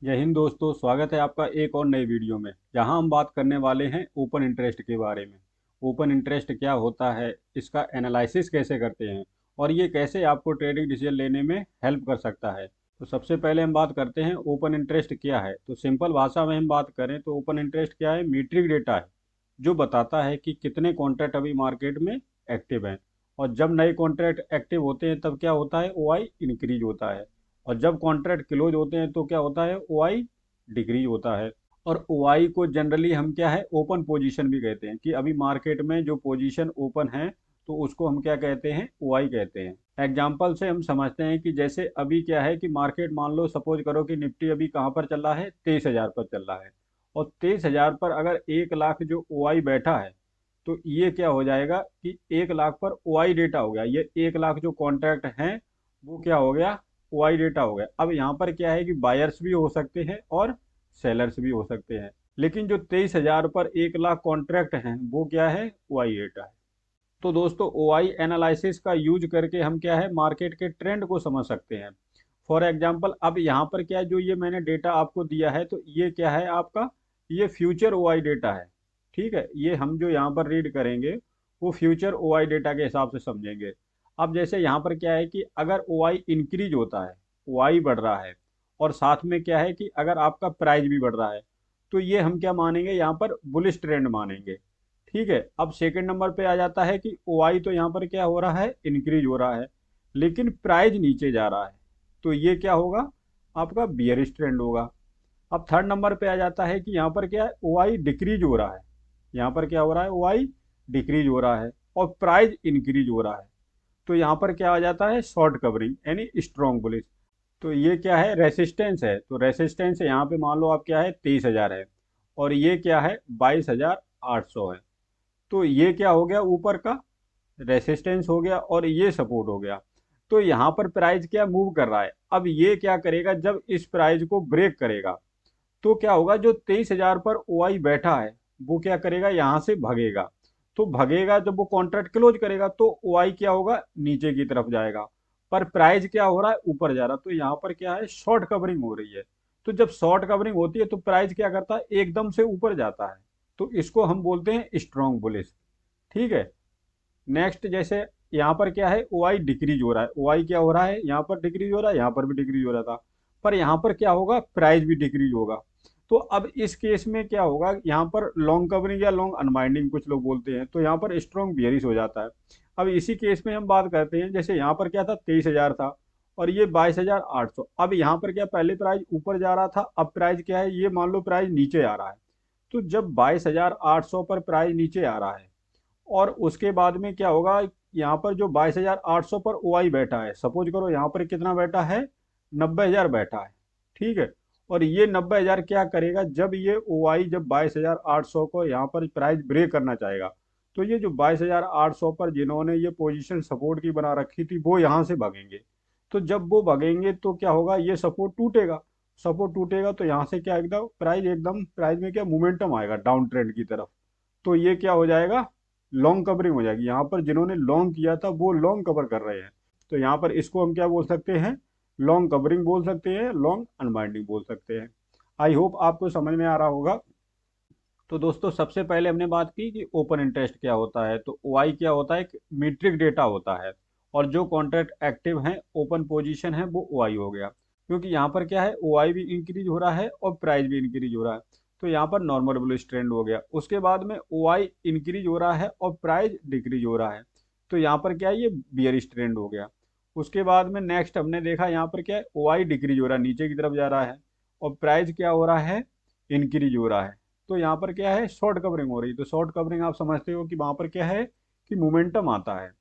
जय हिंद दोस्तों, स्वागत है आपका एक और नई वीडियो में जहां हम बात करने वाले हैं ओपन इंटरेस्ट के बारे में। ओपन इंटरेस्ट क्या होता है, इसका एनालिसिस कैसे करते हैं और ये कैसे आपको ट्रेडिंग डिसीजन लेने में हेल्प कर सकता है। तो सबसे पहले हम बात करते हैं ओपन इंटरेस्ट क्या है। तो सिंपल भाषा में हम बात करें तो ओपन इंटरेस्ट क्या है, मीट्रिक डेटा है जो बताता है कि कितने कॉन्ट्रैक्ट अभी मार्केट में एक्टिव हैं। और जब नए कॉन्ट्रैक्ट एक्टिव होते हैं तब क्या होता है, ओ आई इंक्रीज होता है। और जब कॉन्ट्रैक्ट क्लोज होते हैं तो क्या होता है, ओ आई डिक्रीज होता है। और ओ आई को जनरली हम क्या है, ओपन पोजीशन भी कहते हैं कि अभी मार्केट में जो पोजीशन ओपन है तो उसको हम क्या कहते हैं, ओ आई कहते हैं। एग्जाम्पल से हम समझते हैं कि जैसे अभी क्या है कि मार्केट, मान लो सपोज करो कि निफ्टी अभी कहाँ पर चल रहा है, 23,000 पर चल रहा है। और 23,000 पर अगर 1 लाख जो ओ आई बैठा है तो ये क्या हो जाएगा कि 1 लाख पर ओ आई डेटा हो गया। ये 1 लाख जो कॉन्ट्रैक्ट हैं वो क्या हो गया, ओ आई डेटा हो गया। अब यहाँ पर क्या है कि बायर्स भी हो सकते हैं और सेलर्स भी हो सकते हैं। लेकिन जो 23,000 पर 1 लाख कॉन्ट्रैक्ट हैं वो क्या है, ओ आई डेटा है। तो दोस्तों ओ आई एनालिसिस का यूज करके हम क्या है, मार्केट के ट्रेंड को समझ सकते हैं। फॉर एग्जाम्पल अब यहाँ पर क्या है, जो ये मैंने डेटा आपको दिया है तो ये क्या है आपका, ये फ्यूचर ओ आई डेटा है। ठीक है, ये हम जो यहाँ पर रीड करेंगे वो फ्यूचर ओ आई डेटा के हिसाब से समझेंगे। अब जैसे यहाँ पर क्या है कि अगर ओ आई इंक्रीज होता है, ओ आई बढ़ रहा है, और साथ में क्या है कि अगर आपका प्राइस भी बढ़ रहा है, तो ये हम क्या मानेंगे, यहाँ पर बुलिश ट्रेंड मानेंगे। ठीक है, अब सेकंड नंबर पे आ जाता है कि ओ आई तो यहाँ पर क्या हो रहा है, इंक्रीज हो रहा है, लेकिन प्राइस नीचे जा रहा है, तो ये क्या होगा, आपका बियरिश ट्रेंड होगा। अब थर्ड नंबर पे आ जाता है कि यहाँ पर क्या है, ओ आई डिक्रीज हो रहा है। यहाँ पर क्या हो रहा है, ओ आई डिक्रीज हो रहा है और प्राइस इंक्रीज हो रहा है, तो यहाँ पर क्या आ जाता है, शॉर्ट कवरिंग यानी स्ट्रॉन्ग बुलिश। तो ये क्या है, रेसिस्टेंस है। तो रेसिस्टेंस यहाँ पे मान लो आप क्या है, 23,000 है, और ये क्या है, 22,800 है। तो ये क्या हो गया, ऊपर का रेसिस्टेंस हो गया और ये सपोर्ट हो गया। तो यहाँ पर प्राइस क्या मूव कर रहा है, अब ये क्या करेगा, जब इस प्राइस को ब्रेक करेगा तो क्या होगा, जो 23,000 पर ओ आई बैठा है वो क्या करेगा, यहाँ से भगेगा। तो भगेगा, जब वो कॉन्ट्रैक्ट क्लोज करेगा तो ओ आई क्या होगा, नीचे की तरफ जाएगा। पर प्राइस क्या हो रहा है, ऊपर जा रहा। तो यहाँ पर क्या है, शॉर्ट कवरिंग हो रही है। तो जब शॉर्ट कवरिंग होती है तो प्राइस क्या करता है, एकदम से ऊपर जाता है। तो इसको हम बोलते हैं स्ट्रॉन्ग बुलिश। ठीक है, नेक्स्ट जैसे यहाँ पर क्या है, ओ आई डिक्रीज हो रहा है। ओ आई क्या हो रहा है, यहाँ पर डिक्रीज हो रहा है, यहाँ पर भी डिक्रीज हो रहा था, पर यहाँ पर क्या होगा, प्राइस भी डिक्रीज होगा। तो अब इस केस में क्या होगा, यहाँ पर लॉन्ग कवरिंग या लॉन्ग अनवाइंडिंग कुछ लोग बोलते हैं, तो यहाँ पर स्ट्रॉन्ग बियरिश हो जाता है। अब इसी केस में हम बात करते हैं, जैसे यहाँ पर क्या था, 23,000 था और ये 22,800। अब यहाँ पर क्या, पहले प्राइस ऊपर जा रहा था, अब प्राइस क्या है, ये मान लो प्राइस नीचे आ रहा है। तो जब 22,800 पर प्राइस नीचे आ रहा है और उसके बाद में क्या होगा, यहाँ पर जो 22,800 पर ओ आई बैठा है, सपोज करो यहाँ पर कितना बैठा है, 90,000 बैठा है। ठीक है, और ये 90,000 क्या करेगा, जब ये ओ आई जब 22,800 को यहाँ पर प्राइस ब्रेक करना चाहेगा, तो ये जो 22,800 पर जिन्होंने ये पोजीशन सपोर्ट की बना रखी थी वो यहाँ से भागेंगे। तो जब वो भागेंगे तो क्या होगा, ये सपोर्ट टूटेगा। सपोर्ट टूटेगा तो यहाँ से क्या, एकदम प्राइस में क्या मोमेंटम आएगा डाउन ट्रेंड की तरफ। तो ये क्या हो जाएगा, लॉन्ग कवरिंग हो जाएगी। यहाँ पर जिन्होंने लॉन्ग किया था वो लॉन्ग कवर कर रहे हैं। तो यहाँ पर इसको हम क्या बोल सकते हैं, लॉन्ग कवरिंग बोल सकते हैं, लॉन्ग अनबाइंडिंग बोल सकते हैं। आई होप आपको समझ में आ रहा होगा। तो दोस्तों सबसे पहले हमने बात की कि ओपन इंटरेस्ट क्या होता है। तो ओ आई क्या होता है, एक मीट्रिक डेटा होता है। और जो कॉन्ट्रैक्ट एक्टिव हैं, ओपन पोजीशन है, वो ओ आई हो गया। क्योंकि यहाँ पर क्या है, ओ आई भी इंक्रीज हो रहा है और प्राइस भी इंक्रीज हो रहा है, तो यहाँ पर नॉर्मल बुलिश ट्रेंड हो गया। उसके बाद में ओ आई इंक्रीज हो रहा है और प्राइस डिक्रीज हो रहा है, तो यहाँ पर क्या है, ये बियरिश ट्रेंड हो गया। उसके बाद में नेक्स्ट हमने देखा, यहाँ पर क्या है, ओ आई डिक्रीज हो रहा है, नीचे की तरफ जा रहा है, और प्राइस क्या हो रहा है, इंक्रीज हो रहा है। तो यहाँ पर क्या है, शॉर्ट कवरिंग हो रही है। तो शॉर्ट कवरिंग आप समझते हो कि वहां पर क्या है कि मोमेंटम आता है।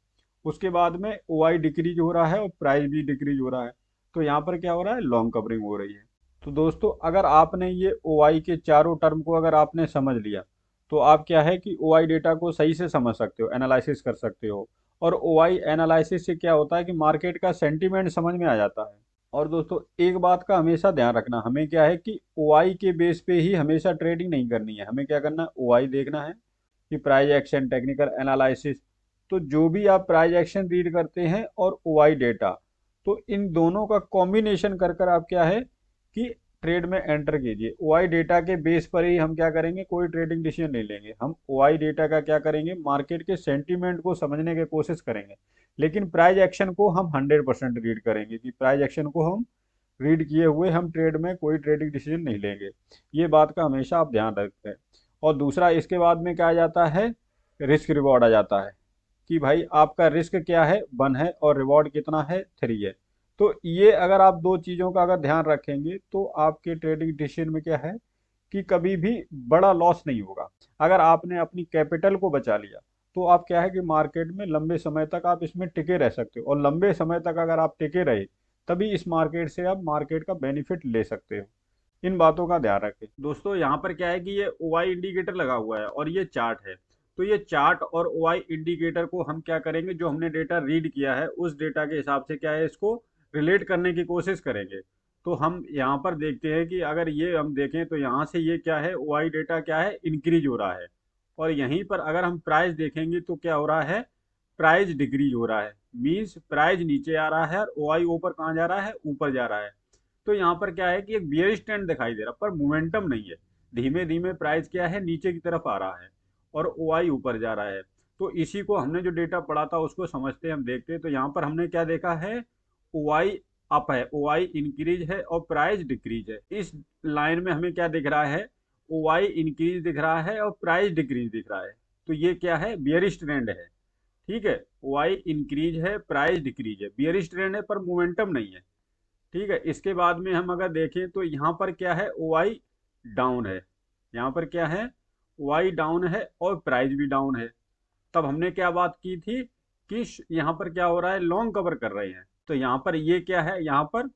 उसके बाद में ओ आई डिक्रीज हो रहा है और प्राइस भी डिक्रीज हो रहा है, तो यहाँ पर क्या हो रहा है, लॉन्ग कवरिंग हो रही है। तो दोस्तों अगर आपने ये ओ आई के चारों टर्म को अगर आपने समझ लिया तो आप क्या है कि ओ आई डेटा को सही से समझ सकते हो, एनालिसिस कर सकते हो। और ओ आई एनालिसिस से क्या होता है कि मार्केट का सेंटीमेंट समझ में आ जाता है। और दोस्तों एक बात का हमेशा ध्यान रखना, हमें क्या है कि ओ आई के बेस पे ही हमेशा ट्रेडिंग नहीं करनी है। हमें क्या करना है, ओ आई देखना है कि प्राइस एक्शन, टेक्निकल एनालिसिस। तो जो भी आप प्राइस एक्शन रीड करते हैं और ओ आई डेटा, तो इन दोनों का कॉम्बिनेशन कर कर आप क्या है कि ट्रेड में एंटर कीजिए। ओआई डेटा के बेस पर ही हम क्या करेंगे, कोई ट्रेडिंग डिसीजन नहीं लेंगे। हम ओआई डेटा का क्या करेंगे, मार्केट के सेंटीमेंट को समझने की कोशिश करेंगे, लेकिन प्राइस एक्शन को हम 100% रीड करेंगे कि प्राइस एक्शन को हम रीड किए हुए हम ट्रेड में कोई ट्रेडिंग डिसीजन नहीं लेंगे। ये बात का हमेशा आप ध्यान रखें। और दूसरा, इसके बाद में क्या आ जाता है, रिस्क रिवॉर्ड आ जाता है कि भाई आपका रिस्क क्या है, 1 है, और रिवॉर्ड कितना है, 3 है। तो ये अगर आप दो चीज़ों का अगर ध्यान रखेंगे तो आपके ट्रेडिंग डिसीजन में क्या है कि कभी भी बड़ा लॉस नहीं होगा। अगर आपने अपनी कैपिटल को बचा लिया तो आप क्या है कि मार्केट में लंबे समय तक आप इसमें टिके रह सकते हो, और लंबे समय तक अगर आप टिके रहे तभी इस मार्केट से आप मार्केट का बेनिफिट ले सकते हो। इन बातों का ध्यान रखें दोस्तों। यहाँ पर क्या है कि ये ओआई इंडिकेटर लगा हुआ है और ये चार्ट है। तो ये चार्ट और ओआई इंडिकेटर को हम क्या करेंगे, जो हमने डेटा रीड किया है उस डेटा के हिसाब से क्या है इसको रिलेट करने की कोशिश करेंगे। तो हम यहाँ पर देखते हैं कि अगर ये हम देखें तो यहाँ से ये क्या है, ओआई डेटा क्या है, इंक्रीज हो रहा है। और यहीं पर अगर हम प्राइस देखेंगे तो क्या हो रहा है, प्राइस डिक्रीज हो रहा है। मीन्स प्राइस नीचे आ रहा है और ओआई ऊपर कहाँ जा रहा है, ऊपर जा रहा है। तो यहाँ पर क्या है कि एक बियरिश ट्रेंड दिखाई दे रहा है पर मोमेंटम नहीं है। धीमे धीमे प्राइस क्या है, नीचे की तरफ आ रहा है और ओआई ऊपर जा रहा है। तो इसी को हमने जो डेटा पढ़ा था उसको समझते हैं, हम देखते हैं। तो यहाँ पर हमने क्या देखा है, ओआई अप है, ओआई इंक्रीज है और प्राइस डिक्रीज है। इस लाइन में हमें क्या दिख रहा है, ओआई इंक्रीज दिख रहा है और प्राइस डिक्रीज दिख रहा है। तो ये क्या है, बियरिश ट्रेंड है। ठीक है, ओआई इंक्रीज है, प्राइस डिक्रीज है, बियरिश ट्रेंड है पर मोमेंटम नहीं है। ठीक है, इसके बाद में हम अगर देखें तो यहाँ पर क्या है, ओआई डाउन है। यहाँ पर क्या है, ओआई डाउन है और प्राइस भी डाउन है। तब हमने क्या बात की थी कि यहाँ पर क्या हो रहा है, लॉन्ग कवर कर रहे हैं। तो यहाँ पर ये क्या है, यहाँ पर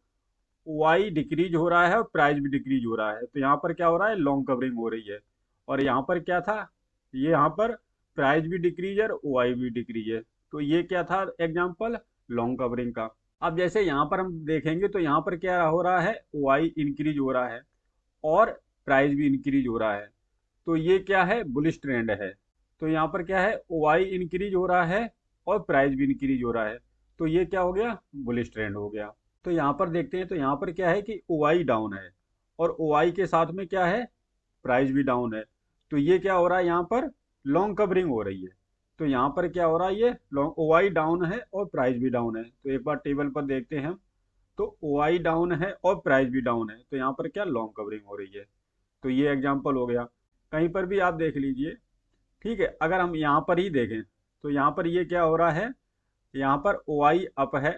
ओआई डिक्रीज हो रहा है और प्राइस भी डिक्रीज हो रहा है। तो यहाँ पर क्या हो रहा है, लॉन्ग कवरिंग हो रही है। और यहाँ पर क्या था, ये यहाँ पर प्राइस भी डिक्रीज है और ओआई भी डिक्रीज है। तो ये क्या था, एग्जाम्पल लॉन्ग कवरिंग का। अब जैसे यहाँ पर हम देखेंगे तो यहाँ पर क्या हो रहा है, ओआई इंक्रीज हो रहा है और प्राइस भी इंक्रीज हो रहा है। तो ये क्या है, बुलिश ट्रेंड है। तो यहाँ पर क्या है, ओआई इंक्रीज हो रहा है और प्राइस भी इंक्रीज हो रहा है। तो ये क्या हो गया, बुलिश ट्रेंड हो गया। तो यहाँ पर देखते हैं तो यहाँ पर क्या है कि ओआई डाउन है और ओआई के साथ में क्या है, प्राइस भी डाउन है। तो ये क्या हो रहा है, यहाँ पर लॉन्ग कवरिंग हो रही है। तो यहाँ पर क्या हो रहा है, ये लॉन्ग ओआई डाउन है और प्राइस भी डाउन है। तो एक बार टेबल पर देखते हैं हम। तो ओआई डाउन है और प्राइस भी डाउन है, तो यहाँ पर क्या लॉन्ग कवरिंग हो रही है। तो ये एग्जाम्पल हो गया। कहीं पर भी आप देख लीजिए। ठीक है, अगर हम यहाँ पर ही देखें तो यहाँ पर ये क्या हो रहा है, यहाँ पर ओआई अप है।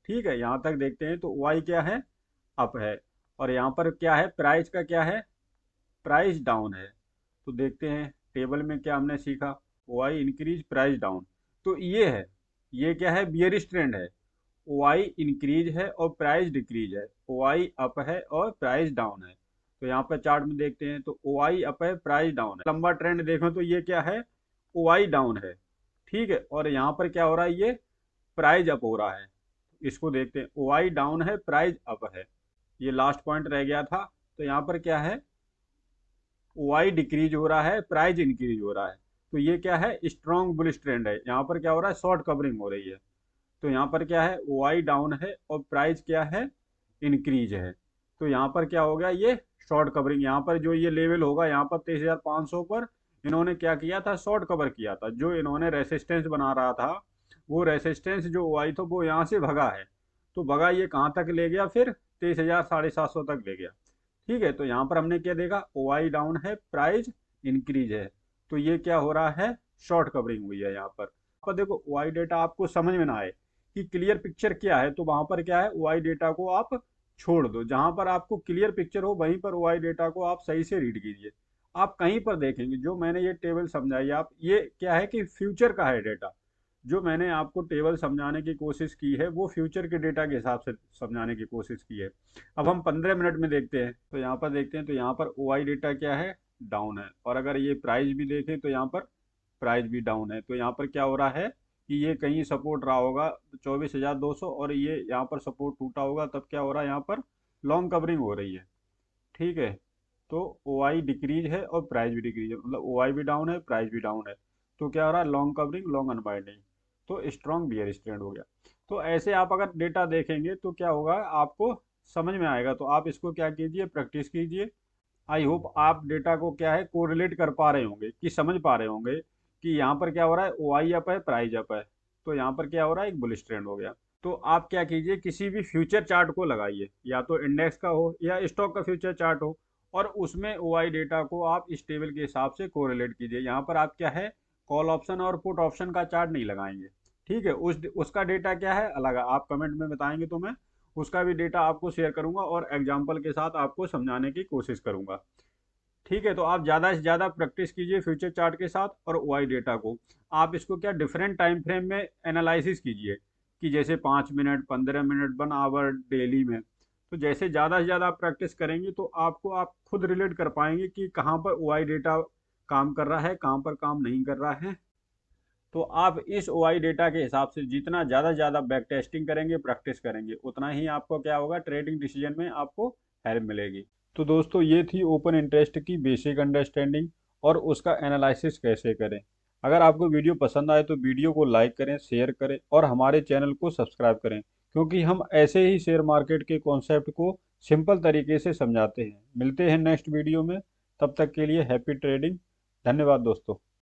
ठीक है, यहाँ तक देखते हैं तो ओआई क्या है, अप है। और यहाँ पर क्या है, प्राइस का क्या है, प्राइस डाउन है। तो देखते हैं टेबल में क्या हमने सीखा, ओआई इंक्रीज प्राइस डाउन। तो ये है, ये क्या है, बियरिश ट्रेंड है। ओआई इंक्रीज है और प्राइस डिक्रीज है, ओआई अप है और प्राइस डाउन है। तो यहाँ पर चार्ट में देखते हैं तो ओआई अप है, प्राइस डाउन है। लंबा ट्रेंड देखो तो ये क्या है, ओआई डाउन है। ठीक है, और यहाँ पर क्या हो रहा है, ये प्राइस अप हो रहा है। इसको देखते हैं, ओआई डाउन है, प्राइस अप है। ये लास्ट पॉइंट रह गया था। तो यहाँ पर क्या है, ओआई डिक्रीज हो रहा है, प्राइस इंक्रीज हो रहा है। तो ये क्या है, स्ट्रॉन्ग बुलिश ट्रेंड है। यहाँ पर क्या हो रहा है, शॉर्ट कवरिंग हो रही है। तो यहाँ पर क्या है, ओआई डाउन है और प्राइस क्या है, इंक्रीज है। तो यहाँ पर क्या हो गया, ये शॉर्ट कवरिंग। यहाँ पर जो ये लेवल होगा, यहाँ पर 23,500 पर इन्होंने क्या किया था, शॉर्ट कवर किया था। जो इन्होंने रेसिस्टेंस बना रहा था, वो रेसिस्टेंस जो ओआई था वो यहाँ से भगा है। तो भगा ये कहाँ तक ले गया, फिर 23,750 तक ले गया। ठीक है, तो यहाँ पर हमने क्या देखा, ओआई डाउन है, प्राइस इंक्रीज है। तो ये क्या हो रहा है, शॉर्ट कवरिंग हुई है। यहाँ पर देखो ओआई डेटा आपको समझ में ना आए कि क्लियर पिक्चर क्या है, तो वहां पर क्या है, ओआई डेटा को आप छोड़ दो। जहां पर आपको क्लियर पिक्चर हो वहीं पर ओआई डेटा को आप सही से रीड कीजिए। आप कहीं पर देखेंगे जो मैंने ये टेबल समझाई, आप ये क्या है कि फ्यूचर का है डेटा। जो मैंने आपको टेबल समझाने की कोशिश की है वो फ्यूचर के डेटा के हिसाब से समझाने की कोशिश की है। अब हम 15 मिनट में देखते हैं। तो यहाँ पर देखते हैं तो यहाँ पर ओआई डेटा क्या है, डाउन है। और अगर ये प्राइस भी देखें तो यहाँ पर प्राइस भी डाउन है। तो यहाँ पर क्या हो रहा है कि ये कहीं सपोर्ट रहा होगा 24,200 और ये यहाँ पर सपोर्ट टूटा होगा, तब क्या हो रहा है, यहाँ पर लॉन्ग कवरिंग हो रही है। ठीक है, तो ओआई डिक्रीज है और प्राइस भी डिक्रीज है, मतलब ओआई भी डाउन है, प्राइस भी डाउन है। तो क्या हो रहा है, लॉन्ग कवरिंग, लॉन्ग अनबाइंडिंग। तो स्ट्रॉन्ग बियर स्टैंड हो गया। तो ऐसे आप अगर डेटा देखेंगे तो क्या होगा, आपको समझ में आएगा। तो आप इसको क्या कीजिए, प्रैक्टिस कीजिए। आई होप आप डेटा को क्या है कोरिलेट कर पा रहे होंगे, कि समझ पा रहे होंगे कि यहाँ पर क्या हो रहा है, ओ आई अप है, प्राइस अप है, तो यहाँ पर क्या हो रहा है, एक बुलिश ट्रेंड हो गया। तो आप क्या कीजिए, किसी भी फ्यूचर चार्ट को लगाइए, या तो इंडेक्स का हो या स्टॉक का फ्यूचर चार्ट हो, और उसमें ओ आई डेटा को आप इस टेबल के हिसाब से कोरिलेट कीजिए। यहाँ पर आप क्या है, कॉल ऑप्शन और पुट ऑप्शन का चार्ट नहीं लगाएंगे, ठीक है। उसका डेटा क्या है अलग है, आप कमेंट में बताएंगे तो मैं उसका भी डेटा आपको शेयर करूंगा और एग्जाम्पल के साथ आपको समझाने की कोशिश करूंगा, ठीक है। तो आप ज़्यादा से ज़्यादा प्रैक्टिस कीजिए फ्यूचर चार्ट के साथ और ओआई डेटा को। आप इसको क्या डिफरेंट टाइम फ्रेम में एनालिसिस कीजिए, कि जैसे 5 मिनट, 15 मिनट, 1 आवर डेली में। तो जैसे ज़्यादा से ज़्यादा आप प्रैक्टिस करेंगे तो आपको आप खुद रिलेट कर पाएंगे कि कहाँ पर ओआई डेटा काम कर रहा है, कहाँ पर काम नहीं कर रहा है। तो आप इस ओआई डेटा के हिसाब से जितना ज़्यादा से ज़्यादा बैक टेस्टिंग करेंगे, प्रैक्टिस करेंगे, उतना ही आपको क्या होगा, ट्रेडिंग डिसीजन में आपको हेल्प मिलेगी। तो दोस्तों ये थी ओपन इंटरेस्ट की बेसिक अंडरस्टैंडिंग और उसका एनालिसिस कैसे करें। अगर आपको वीडियो पसंद आए तो वीडियो को लाइक करें, शेयर करें और हमारे चैनल को सब्सक्राइब करें, क्योंकि हम ऐसे ही शेयर मार्केट के कॉन्सेप्ट को सिंपल तरीके से समझाते हैं। मिलते हैं नेक्स्ट वीडियो में, तब तक के लिए हैप्पी ट्रेडिंग। धन्यवाद दोस्तों।